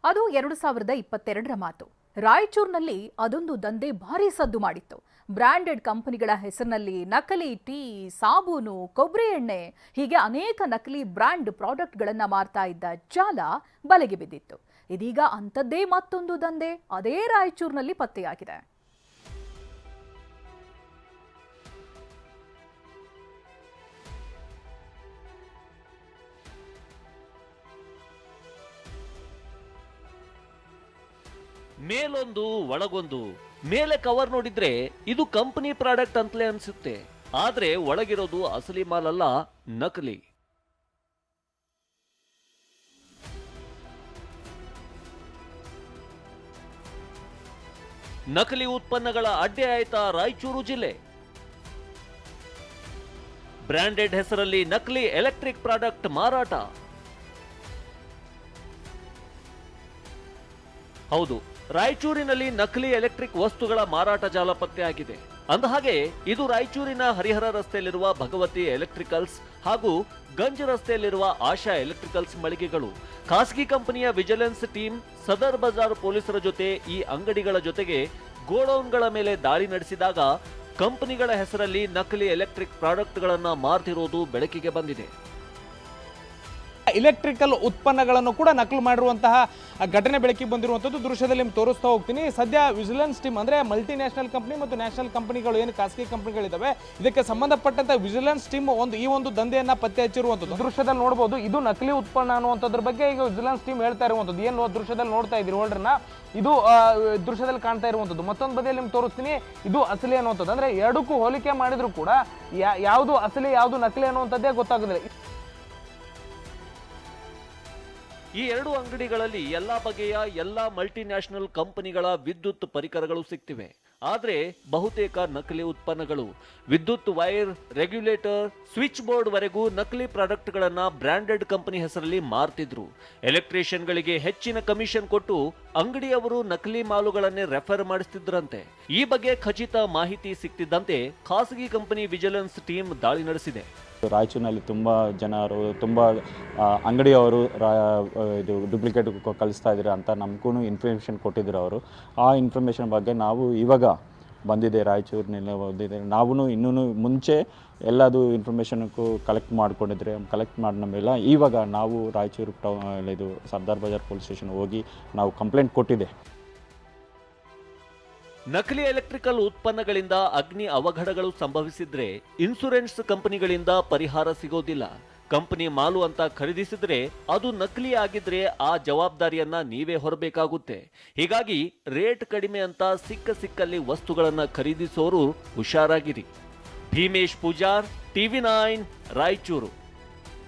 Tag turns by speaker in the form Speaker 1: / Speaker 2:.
Speaker 1: ಅದು 2022ರ ಮಾತು. ರಾಯಚೂರಿನಲ್ಲಿ ಅದೊಂದು ದಂಧೆ ಭಾರಿ ಸದ್ದು ಮಾಡಿತ್ತು. ಬ್ರಾಂಡೆಡ್ ಕಂಪನಿಗಳ ಹೆಸರಿನಲ್ಲಿ ನಕಲಿ ಟೀ, ಸಾಬೂನು, ಕೊಬ್ಬರಿ ಎಣ್ಣೆ ಹೀಗೆ ಅನೇಕ ನಕಲಿ ಬ್ರಾಂಡ್ ಪ್ರಾಡಕ್ಟ್ಗಳನ್ನು ಮಾರ್ತಾ ಇದ್ದ ಜಾಲ ಬಲೆಗೆ ಬಿದ್ದಿತ್ತು. ಇದೀಗ ಅಂಥದ್ದೇ ಮತ್ತೊಂದು ದಂಧೆ ಅದೇ ರಾಯಚೂರಿನಲ್ಲಿ ಪತ್ತೆಯಾಗಿದೆ.
Speaker 2: ಮೇಲೊಂದು ಒಳಗೊಂದು. ಮೇಲೆ ಕವರ್ ನೋಡಿದ್ರೆ ಇದು ಕಂಪನಿ ಪ್ರಾಡಕ್ಟ್ ಅಂತಲೇ ಅನ್ಸುತ್ತೆ, ಆದ್ರೆ ಒಳಗಿರೋದು ಅಸಲಿ ಮಾಲ್ ಅಲ್ಲ, ನಕಲಿ. ನಕಲಿ ಉತ್ಪನ್ನಗಳ ಅಡ್ಡೆ ಆಯ್ತಾ ರಾಯಚೂರು ಜಿಲ್ಲೆ. ಬ್ರಾಂಡೆಡ್ ಹೆಸರಲ್ಲಿ ನಕಲಿ ಎಲೆಕ್ಟ್ರಿಕ್ ಪ್ರಾಡಕ್ಟ್ ಮಾರಾಟ. ಹೌದು, ರಾಯಚೂರಿನಲ್ಲಿ ನಕಲಿ ಎಲೆಕ್ಟ್ರಿಕ್ ವಸ್ತುಗಳ ಮಾರಾಟ ಜಾಲ ಪತ್ತೆಯಾಗಿದೆ. ಅಂದಹಾಗೆ ಇದು ರಾಯಚೂರಿನ ಹರಿಹರ ರಸ್ತೆಯಲ್ಲಿರುವ ಭಗವತಿ ಎಲೆಕ್ಟ್ರಿಕಲ್ಸ್ ಹಾಗೂ ಗಂಜ್ ರಸ್ತೆಯಲ್ಲಿರುವ ಆಶಾ ಎಲೆಕ್ಟ್ರಿಕಲ್ಸ್ ಮಳಿಗೆಗಳು. ಖಾಸಗಿ ಕಂಪನಿಯ ವಿಜಿಲೆನ್ಸ್ ಟೀಮ್ ಸದರ್ ಬಜಾರ್ ಪೊಲೀಸರ ಜೊತೆ ಈ ಅಂಗಡಿಗಳ ಜೊತೆಗೆ ಗೋಡೌನ್ಗಳ ಮೇಲೆ ದಾಳಿ ನಡೆಸಿದಾಗ ಕಂಪನಿಗಳ ಹೆಸರಲ್ಲಿ ನಕಲಿ ಎಲೆಕ್ಟ್ರಿಕ್ ಪ್ರಾಡಕ್ಟ್ಗಳನ್ನು ಮಾರ್ತಿರೋದು ಬೆಳಕಿಗೆ ಬಂದಿದೆ.
Speaker 3: ಇಲೆಕ್ಟ್ರಿಕಲ್ ಉತ್ಪನ್ನಗಳನ್ನು ಕೂಡ ನಕಲು ಮಾಡಿರುವಂತಹ ಘಟನೆ ಬೆಳಕಿಗೆ ಬಂದಿರುವಂಥದ್ದು ದೃಶ್ಯದಲ್ಲಿ ತೋರಿಸ್ತಾ ಹೋಗ್ತೀನಿ. ಸದ್ಯ ವಿಜಿಲೆನ್ಸ್ ಟೀಮ್ ಅಂದರೆ ಮಲ್ಟಿ ನ್ಯಾಷನಲ್ ಕಂಪನಿ ಮತ್ತು ನ್ಯಾಷನಲ್ ಕಂಪನಿಗಳು ಏನು ಖಾಸಗಿ ಕಂಪನಿಗಳಿದ್ದಾವೆ, ಇದಕ್ಕೆ ಸಂಬಂಧಪಟ್ಟಂತ ವಿಜಿಲೆನ್ಸ್ ಟೀಮ್ ಈ ಒಂದು ದಂಧೆಯನ್ನ ಪತ್ತೆ ಹಚ್ಚಿರುವಂಥದ್ದು ದೃಶ್ಯದಲ್ಲಿ ನೋಡಬಹುದು. ಇದು ನಕಲಿ ಉತ್ಪನ್ನ ಅನ್ನುವಂಥದ್ರ ಬಗ್ಗೆ ಈಗ ವಿಜಿಲೆನ್ಸ್ ಟೀಮ್ ಹೇಳ್ತಾ ಇರುವಂಥದ್ದು. ಏನು ದೃಶ್ಯದಲ್ಲಿ ನೋಡ್ತಾ ಇದ್ದೀರಿ ಹೋಲ್ಡ್ರನ್ನ, ಇದು ದೃಶ್ಯದಲ್ಲಿ ಕಾಣ್ತಾ ಇರುವಂಥದ್ದು. ಮತ್ತೊಂದು ಬದಿಯಲ್ಲಿ ನಿಮ್ಗೆ ತೋರಿಸ್ತೀನಿ, ಇದು ಅಸಲಿ ಅನ್ನುವಂಥದ್ದು. ಅಂದ್ರೆ ಎರಡಕ್ಕೂ ಹೋಲಿಕೆ ಮಾಡಿದ್ರು ಕೂಡ ಯಾವುದು ಅಸಲಿ ಯಾವುದು ನಕಲಿ ಅನ್ನುವಂಥದ್ದೇ ಗೊತ್ತಾಗುದಿಲ್ಲ.
Speaker 2: ಈ ಎರಡು ಅಂಗಡಿಗಳಲ್ಲಿ ಎಲ್ಲಾ ಬಗೆಯ ಎಲ್ಲಾ ಮಲ್ಟಿ ನ್ಯಾಷನಲ್ ಕಂಪನಿಗಳ ವಿದ್ಯುತ್ ಪರಿಕರಗಳು ಸಿಗ್ತಿವೆ. ಆದ್ರೆ ಬಹುತೇಕ ನಕಲಿ ಉತ್ಪನ್ನಗಳು. ವಿದ್ಯುತ್ ವೈರ್, ರೆಗ್ಯುಲೇಟರ್, ಸ್ವಿಚ್ ಬೋರ್ಡ್ ವರೆಗೂ ನಕಲಿ ಪ್ರಾಡಕ್ಟ್ಗಳನ್ನ ಬ್ರಾಂಡೆಡ್ ಕಂಪನಿ ಹೆಸರಲ್ಲಿ ಮಾರ್ತಿದ್ರು. ಎಲೆಕ್ಟ್ರಿಷಿಯನ್ಗಳಿಗೆ ಹೆಚ್ಚಿನ ಕಮಿಷನ್ ಕೊಟ್ಟು ಅಂಗಡಿಯವರು ನಕಲಿ ಮಾಲುಗಳನ್ನೇ ರೆಫರ್ ಮಾಡಿಸ್ತಿದ್ರಂತೆ. ಈ ಬಗ್ಗೆ ಖಚಿತ ಮಾಹಿತಿ ಸಿಕ್ತಿದ್ದಂತೆ ಖಾಸಗಿ ಕಂಪನಿ ವಿಜಿಲೆನ್ಸ್ ಟೀಮ್ ದಾಳಿ ನಡೆಸಿದೆ.
Speaker 4: ರಾಯಚೂರಿನಲ್ಲಿ ತುಂಬ ಜನರು, ತುಂಬ ಅಂಗಡಿಯವರು ಇದು ಡುಪ್ಲಿಕೇಟ್ ಕಳಿಸ್ತಾ ಇದ್ದಾರೆ ಅಂತ ನಮಗೂ ಇನ್ಫಾರ್ಮೇಷನ್ ಕೊಟ್ಟಿದ್ರು ಅವರು. ಆ ಇನ್ಫಾರ್ಮೇಷನ್ ಬಗ್ಗೆ ನಾವು ಇವಾಗ ಬಂದಿದೆ, ರಾಯಚೂರಿನಲ್ಲಿ ಬಂದಿದೆ. ನಾವು ಇನ್ನೂ ಮುಂಚೆ ಎಲ್ಲದು ಇನ್ಫಾರ್ಮೇಷನ್ಗೂ ಕಲೆಕ್ಟ್ ಮಾಡ್ಕೊಂಡಿದ್ರೆ, ಕಲೆಕ್ಟ್ ಮಾಡಿದ ಮೇಲೆ ಇವಾಗ ನಾವು ರಾಯಚೂರು ಇದು ಸರ್ದಾರ್ ಬಜಾರ್ ಪೊಲೀಸ್ ಸ್ಟೇಷನ್ ಹೋಗಿ ನಾವು ಕಂಪ್ಲೇಂಟ್ ಕೊಟ್ಟಿದೆ.
Speaker 2: ನಕಲಿ ಎಲೆಕ್ಟ್ರಿಕಲ್ ಉತ್ಪನ್ನಗಳಿಂದ ಅಗ್ನಿ ಅವಘಡಗಳು ಸಂಭವಿಸಿದ್ರೆ ಇನ್ಸೂರೆನ್ಸ್ ಕಂಪನಿಗಳಿಂದ ಪರಿಹಾರ ಸಿಗೋದಿಲ್ಲ. ಕಂಪನಿ ಮಾಲು ಅಂತ ಖರೀದಿಸಿದ್ರೆ ಅದು ನಕಲಿ ಆಗಿದ್ರೆ ಆ ಜವಾಬ್ದಾರಿಯನ್ನ ನೀವೇ ಹೊರಬೇಕಾಗುತ್ತೆ. ಹೀಗಾಗಿ ರೇಟ್ ಕಡಿಮೆ ಅಂತ ಸಿಕ್ಕಲ್ಲಿ ವಸ್ತುಗಳನ್ನ ಖರೀದಿಸೋರು ಹುಷಾರಾಗಿರಿ. ಭೀಮೇಶ್ ಪೂಜಾರ್, TV9 ರಾಯಚೂರು.